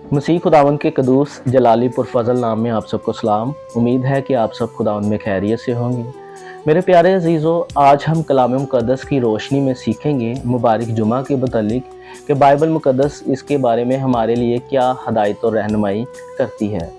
मसीह खुदावंद के कदूस जलाली पुरफज़ल नाम में आप सबको सलाम। उम्मीद है कि आप सब खुदावंद में खैरियत से होंगे। मेरे प्यारे अजीज़ों, आज हम कलाम मुक़द्दस की रोशनी में सीखेंगे मुबारक जुमा के मुतालिक कि बाइबल मुक़द्दस इसके बारे में हमारे लिए क्या हदायत और रहनुमाई करती है।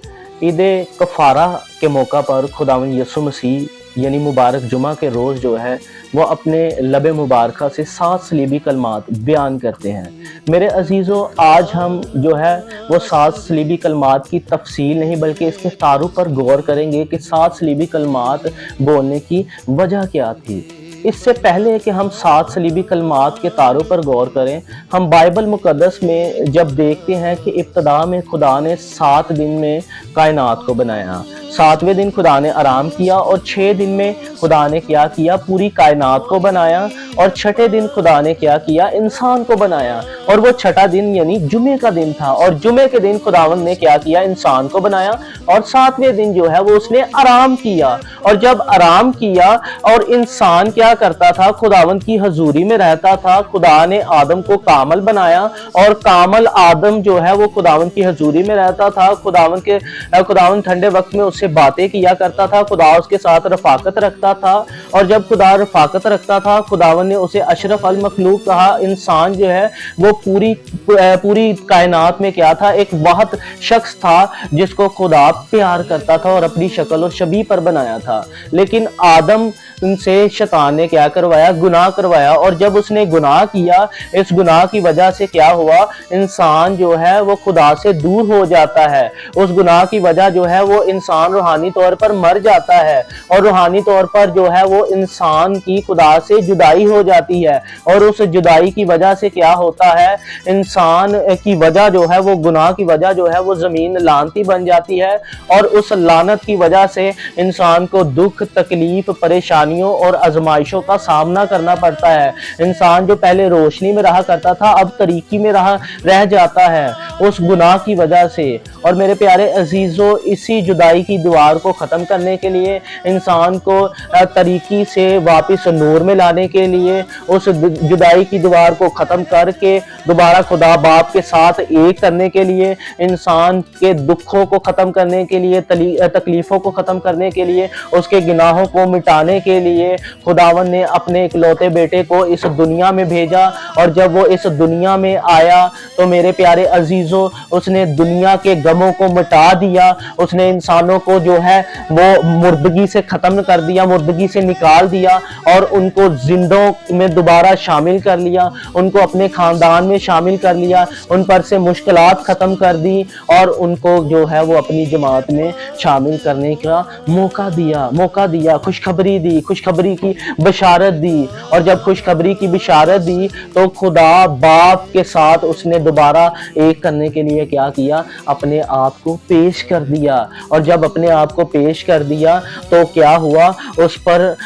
ईद कफ़ारा के मौका पर खुदावंद यीशु मसीह यानी मुबारक जुमा के रोज़ जो है वो अपने लब मुबारका से 7 सलीबी कलमात बयान करते हैं। मेरे अजीज़ों, आज हम जो है वो 7 सलीबी कलमात की तफसील नहीं बल्कि इसके तारुफ पर गौर करेंगे कि 7 सलीबी कलमात बोलने की वजह क्या थी। इससे पहले कि हम 7 सलीबी कलमात के तारुफ पर गौर करें, हम बाइबल मुक़द्दस में जब देखते हैं कि इब्तिदा में खुदा ने 7 दिन में कायनात को बनाया, 7वें दिन खुदा ने आराम किया और 6 दिन में खुदा ने क्या किया, पूरी कायनात को बनाया। और छठे दिन खुदा ने क्या किया, इंसान को बनाया। और वो छठा दिन यानी जुमे का दिन था और जुमे के दिन खुदावंद ने क्या किया, इंसान को बनाया। और 7वें दिन जो है वो उसने आराम किया। और जब आराम किया और इंसान क्या करता था, खुदावंद की हजूरी में रहता था। खुदा ने आदम को कामल बनाया और कामल आदम जो है वो खुदावंद की हजूरी में रहता था। खुदावंद ठंडे वक्त में उससे बातें किया करता था, खुदा उसके साथ रफाकत रखता था। और जब खुदा रफाकत रखता था, खुदावंद ने उसे अशरफ अल मखलूक कहा। इंसान जो है वो पूरी कायनात में क्या था, एक वाहिद शख्स था जिसको खुदा प्यार करता था और अपनी शक्ल और शबीह पर बनाया था। लेकिन आदम से शैतान ने क्या करवाया, गुनाह करवाया। और जब उसने गुनाह किया, इस गुनाह की वजह से क्या हुआ, इंसान जो है वो खुदा से दूर हो जाता है। उस गुनाह की वजह जो है वो इंसान रूहानी तौर पर मर जाता है और रूहानी तौर पर जो है वो इंसान की खुदा से जुदाई हो जाती है। और उस जुदाई की वजह से क्या होता है, इंसान की वजह जो है वो गुनाह की वजह जो है वो जमीन लानती बन जाती है। और उस लानत की वजह से इंसान को दुख, तकलीफ, परेशानियों और आजमाइशों का सामना करना पड़ता है। इंसान जो पहले रोशनी में रहा करता था अब तारीकी में रह जाता है उस गुनाह की वजह से। और मेरे प्यारे अजीजों, इसी जुदाई की दीवार को ख़त्म करने के लिए, इंसान को तारीकी से वापस नूर में लाने के लिए, उस जुदाई की दीवार को ख़त्म करके दोबारा खुदा बाप के साथ एक करने के लिए, इंसान के दुखों को ख़त्म करने के लिए, तकलीफ़ों को ख़त्म करने के लिए, उसके गुनाहों को मिटाने के लिए खुदावन ने अपने इकलौते बेटे को इस दुनिया में भेजा। और जब वो इस दुनिया में आया तो मेरे प्यारे अजीज़ों, उसने दुनिया के गमों को मिटा दिया। उसने इंसानों को जो है वो मुर्दगी से ख़त्म कर दिया, मुर्दगी से निकाल दिया और उनको जिंदों में दोबारा शामिल कर लिया, उनको अपने ख़ानदान में शामिल कर लिया, उन पर से मुश्किलात ख़त्म कर दी और उनको जो है वो अपनी जमात में शामिल करने का मौका दिया, खुशखबरी दी, खुशखबरी की बशारत दी। और जब खुशखबरी की बशारत दी तो खुदा बाप के साथ उसने दोबारा एक करने के लिए क्या किया, अपने आप को पेश कर दिया। और जब अपने आप को पेश कर दिया तो क्या हुआ, उस पर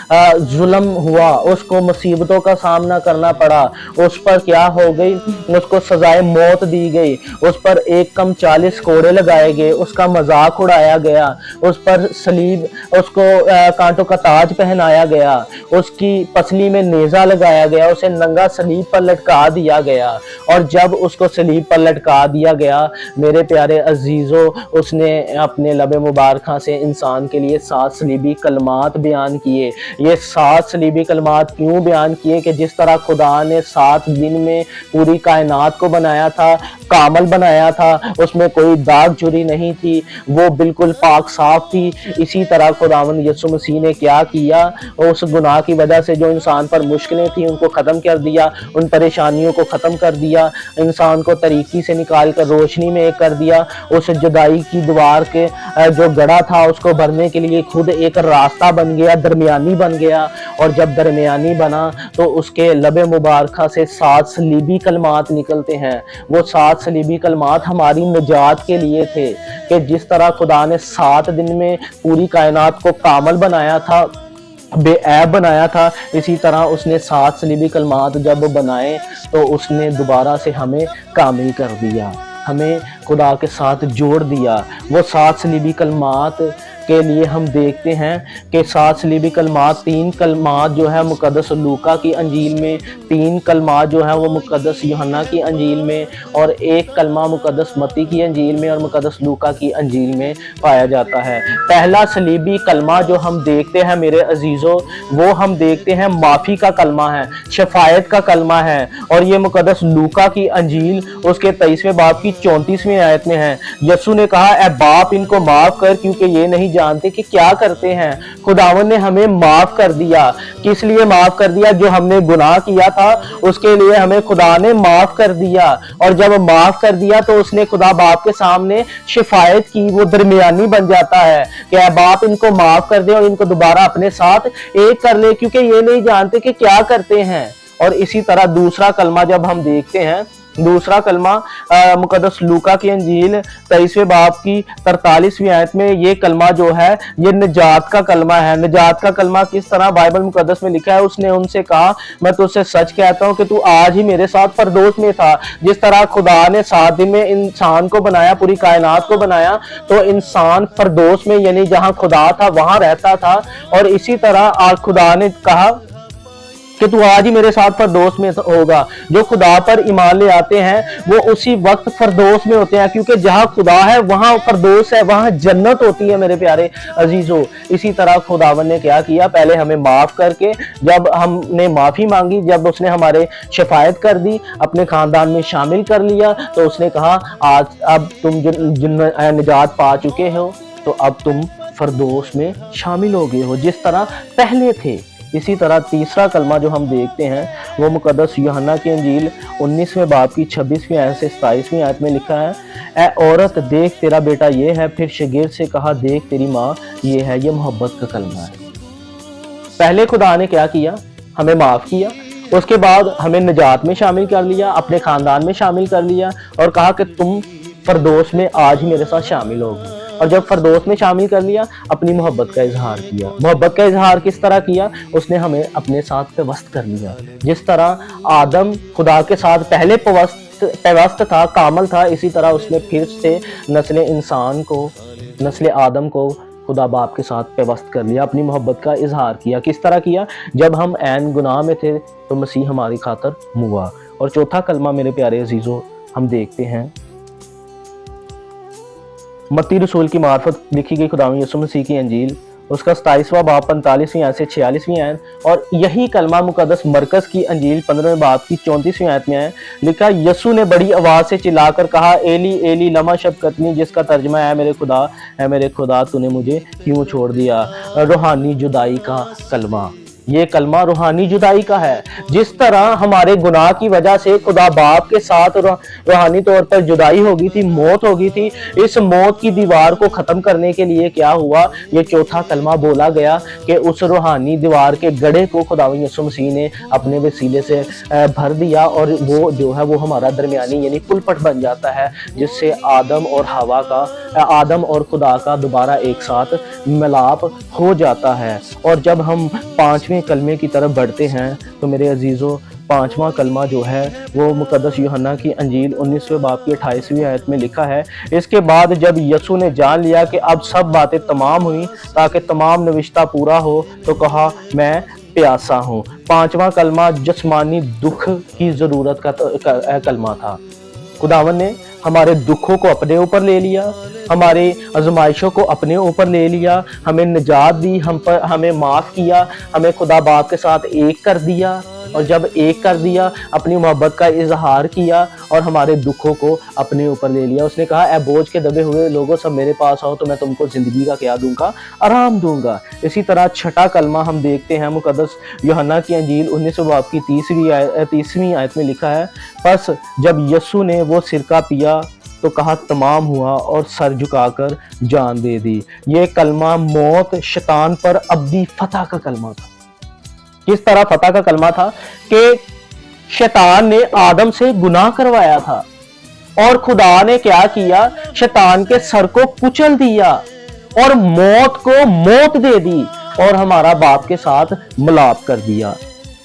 जुल्म हुआ, उसको मुसीबतों का सामना करना पड़ा, उस पर क्या हो गई, उसको सजाए मौत दी गई, उस पर 1 कम 40 कोड़े लगाए गए, उसका मजाक उड़ाया गया, उस पर सलीब, उसको कांटों का ताज पहनाया गया, उसकी पसली में नेजा लगाया गया, उसे नंगा सलीब पर लटका दिया गया। और जब उसको सलीब पर लटका दिया गया मेरे प्यारे अजीजों, उसने अपने लब मुबारका से इंसान के लिए 7 सलीबी कलमात बयान किए। ये 7 सलीबी कलमात क्यों बयान किए कि जिस तरह खुदा ने 7 दिन में पूरी कायनात को बनाया था, कामल बनाया था, उसमें कोई दाग चुरी नहीं थी, वो बिल्कुल पाक साफ थी, इसी तरह खुदावंद यीशु मसीह ने क्या किया, उस गुनाह की वजह से जो इंसान पर मुश्किलें थी उनको ख़त्म कर दिया, उन परेशानियों को ख़त्म कर दिया, इंसान को तरीकी से निकाल कर रोशनी में एक कर दिया। उस जुदाई की दीवार के जो गड़ा था उसको भरने के लिए खुद एक रास्ता बन गया, दरमियानी बन गया। और जब दरमियानी बना तो उसके लब मुबारका से 7 सलीबी कलमात निकलते हैं। वो 7 सलीबी कलमात हमारी निजात के लिए थे कि जिस तरह खुदा ने 7 दिन में पूरी कायनात को कामल बनाया था, बेऐब बनाया था, इसी तरह उसने 7 सलीबी कलमात जब बनाए तो उसने दोबारा से हमें कामिल कर दिया, हमें खुदा के साथ जोड़ दिया। वो 7 सलीबी कलमात के लिए हम देखते हैं कि 7 सलीबी कलमात, 3 कलमात जो है मुकद्दस लूका की अंजील में, 3 कलमात जो है वो मुकद्दस यूहन्ना की अंजील में, और 1 कलमा मुकद्दस मत्ती की अंजील में और मुकद्दस लूका की अंजील में पाया जाता है। पहला सलीबी कलमा जो हम देखते हैं मेरे अजीजों, वो हम देखते हैं माफ़ी का कलमा है, शफायत का कलमा है, और ये मुकद्दस लूका की अंजील उसके 23वें बाब की 34वीं आयत में है। यसू ने कहा, ए बाप इनको माफ कर, क्योंकि ये नहीं जानते कि क्या करते हैं। खुदावन ने हमें माफ कर दिया। किस लिए माफ कर दिया? जो हमने गुनाह किया था उसके लिए हमें खुदा ने माफ कर दिया, और जब माफ कर दिया तो उसने खुदा बाप के सामने शिफायत की, वो दरमियानी बन जाता है कि ए बाप इनको माफ कर दे और इनको दोबारा अपने साथ एक कर ले, क्योंकि ये नहीं जानते कि क्या करते हैं। और इसी तरह दूसरा कलमा जब हम देखते हैं, दूसरा कलमा मुकद्दस लूका की अंजील 23वें बाब की 43वीं आयत में, ये कलमा जो है ये निजात का कलमा है। निजात का कलमा किस तरह बाइबल मुकद्दस में लिखा है? उसने उनसे कहा, मैं तुझसे सच कहता हूं कि तू आज ही मेरे साथ फरदौस में था। जिस तरह खुदा ने 7 दिन में इंसान को बनाया, पूरी कायनात को बनाया, तो इंसान फरदौस में यानी जहां खुदा था वहां रहता था, और इसी तरह खुदा ने कहा कि तू आज ही मेरे साथ फरदौस में होगा। जो खुदा पर ईमान ले आते हैं वो उसी वक्त फरदौस में होते हैं, क्योंकि जहां खुदा है वहां फरदौस है, वहां जन्नत होती है मेरे प्यारे अजीजों। इसी तरह खुदावन ने क्या किया? पहले हमें माफ करके, जब हमने माफी मांगी, जब उसने हमारे शफायत कर दी, अपने खानदान में शामिल कर लिया, तो उसने कहा आज अब तुम जिन निजात पा चुके हो तो अब तुम फरदौस में शामिल हो गए हो जिस तरह पहले थे। इसी तरह तीसरा कलमा जो हम देखते हैं वो मुकद्दस यूहन्ना की अंजील 19वें बाब की 26वीं आयत से 27वीं आयत में लिखा है, ए औरत देख तेरा बेटा ये है। फिर शागिर्द से कहा, देख तेरी माँ ये है। ये मोहब्बत का कलमा है। पहले खुदा ने क्या किया? हमें माफ किया, उसके बाद हमें निजात में शामिल कर लिया, अपने खानदान में शामिल कर लिया, और कहा कि तुम फरदौस में आज ही मेरे साथ शामिल होगे। और जब फरदौस में शामिल कर लिया, अपनी मोहब्बत का इजहार किया। मोहब्बत का इजहार किस तरह किया? उसने हमें अपने साथ पेवस्त कर लिया। जिस तरह आदम खुदा के साथ पहले पेवस्त था, कामल था, इसी तरह उसने फिर से नस्ल इंसान को, नस्ल आदम को खुदा बाप के साथ पेवस्त कर लिया, अपनी मोहब्बत का इजहार किया। किस तरह किया? जब हम ऐन गुनाह में थे तो मसीह हमारी खातर मुआ। और चौथा कलमा मेरे प्यारे अजीजों हम देखते हैं मत्ती रसूल की मार्फत लिखी गई खुदावंद यीशु मसीह की अंजील, उसका 27वां बाब 45वीं आयत से 46वीं आयत, और यही कलमा मुकद्दस मरकस की अंजील 15वें बाब की 34वीं आयत में है। लिखा, यीशु ने बड़ी आवाज से चिल्लाकर कहा, एली एली लमा शबक्तनी, जिसका तर्जमा है मेरे खुदा तूने मुझे क्यों छोड़ दिया। रूहानी जुदाई का कलमा, ये कलमा रूहानी जुदाई का है। जिस तरह हमारे गुनाह की वजह से खुदा बाप के साथ रूहानी तौर पर जुदाई होगी थी, मौत होगी थी, इस मौत की दीवार को खत्म करने के लिए क्या हुआ? ये चौथा कलमा बोला गया कि उस रूहानी दीवार के गड्ढे को खुदावंद यीशु मसीह ने अपने वसीले से भर दिया, और वो जो है वो हमारा दरमियानी यानी पुलपट बन जाता है, जिससे आदम और खुदा का दोबारा एक साथ मिलाप हो जाता है। और जब हम 5वें कलमे की तरफ बढ़ते हैं तो मेरे अजीजों, 5वां कलमा जो है वो मुकद्दस यूहन्ना की अंजील 19वें बाब की 28वीं आयत में लिखा है, इसके बाद जब यीशु ने जान लिया कि अब सब बातें तमाम हुई ताकि तमाम नविश्ता पूरा हो, तो कहा मैं प्यासा हूँ। 5वां कलमा जिस्मानी दुख की जरूरत का कलमा था। खुदावन ने हमारे दुखों को अपने ऊपर ले लिया, हमारे आजमाइशों को अपने ऊपर ले लिया, हमें निजात दी, हमें माफ किया, हमें खुदा बाप के साथ एक कर दिया, और जब एक कर दिया अपनी मोहब्बत का इजहार किया और हमारे दुखों को अपने ऊपर ले लिया। उसने कहा, ए बोझ के दबे हुए लोगों सब मेरे पास आओ तो मैं तुमको जिंदगी का क्या दूंगा? आराम दूंगा। इसी तरह छठा कलमा हम देखते हैं मुकद्दस यूहन्ना की अंजील 19वें बाब की 30वीं आयत में लिखा है, बस जब यीशु ने वो सिरका पिया तो कहा तमाम हुआ, और सर झुकाकर जान दे दी। ये कलमा मौत शैतान पर अब्दी फतह का कलमा था। किस तरह फतह का कलमा था कि शैतान ने आदम से गुनाह करवाया था, और खुदा ने क्या किया? शैतान के सर को कुचल दिया और मौत को मौत दे दी, और हमारा बाप के साथ मिलाप कर दिया।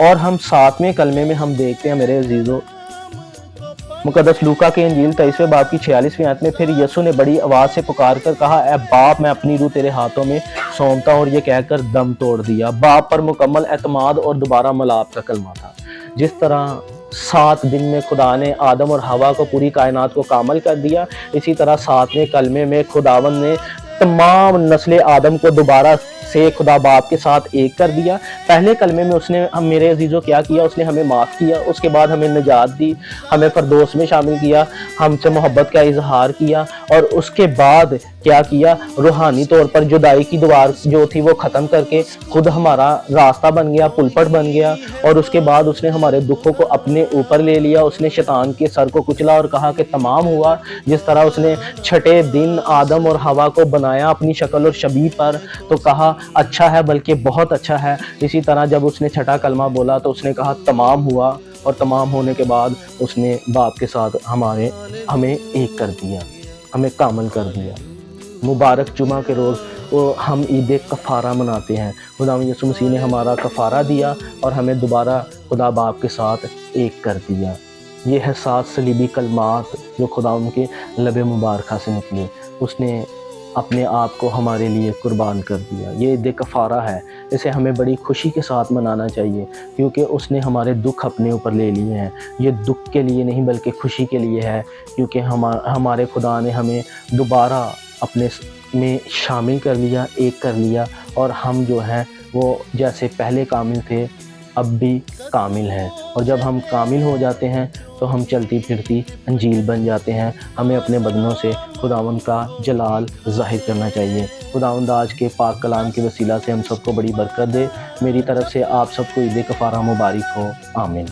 और हम 7वें कलमे में हम देखते हैं मेरे अजीजों मुकद्दस लूका की इंजील 23वें बाब की 46वीं आयत में फिर यीशु ने बड़ी आवाज़ से पुकार कर कहा, ए बाप, मैं अपनी रूह तेरे हाथों में सौंपता हूं, और ये कहकर दम तोड़ दिया। बाप पर मुकम्मल एतमाद और दोबारा मिलाप का कलमा था। जिस तरह 7 दिन में खुदा ने आदम और हवा को, पूरी कायनात को कामल कर दिया, इसी तरह 7वें कलमे में खुदावंद ने तमाम नस्ल आदम को दोबारा से खुदा बाप के साथ एक कर दिया। पहले कलमे में उसने हम मेरे अजीज़ों क्या किया, उसने हमें माफ़ किया, उसके बाद हमें निजात दी, हमें फरदौस में शामिल किया, हमसे मोहब्बत का इजहार किया, और उसके बाद क्या किया, रूहानी तौर पर जुदाई की दीवार जो थी वो ख़त्म करके खुद हमारा रास्ता बन गया, पुलपट बन गया, और उसके बाद उसने हमारे दुखों को अपने ऊपर ले लिया। उसने शैतान के सर को कुचला और कहा कि तमाम हुआ। जिस तरह उसने छठे दिन आदम और हवा को बनाया अपनी शक्ल और शबीह पर, तो कहा अच्छा है, बल्कि बहुत अच्छा है। इसी तरह जब उसने छठा कलमा बोला तो उसने कहा तमाम हुआ, और तमाम होने के बाद उसने बाप के साथ हमें एक कर दिया, हमें कामल कर दिया। मुबारक जुमा के रोज़ वो हम ईद कफ़ारा मनाते हैं। खुदा यीशु मसीह ने हमारा कफ़ारा दिया और हमें दोबारा खुदा बाप के साथ एक कर दिया। ये है 7 सलीबी कलमात जो खुदा उनके लबे मुबारका से निकले। उसने अपने आप को हमारे लिए कुर्बान कर दिया। ये ईद कफ़ारा है, इसे हमें बड़ी खुशी के साथ मनाना चाहिए, क्योंकि उसने हमारे दुख अपने ऊपर ले लिए हैं। ये दुख के लिए नहीं बल्कि खुशी के लिए है, क्योंकि हमारे खुदा ने हमें दोबारा अपने में शामिल कर लिया, एक कर लिया, और हम जो हैं वो जैसे पहले कामिल थे अब भी कामिल हैं। और जब हम कामिल हो जाते हैं तो हम चलती फिरती अंजील बन जाते हैं। हमें अपने बदनों से खुदावंद का जलाल ज़ाहिर करना चाहिए। खुदावंद आज के पाक कलाम के वसीला से हम सबको बड़ी बरकत दे। मेरी तरफ से आप सबको ईद कफ़ारा मुबारक हो। आमीन।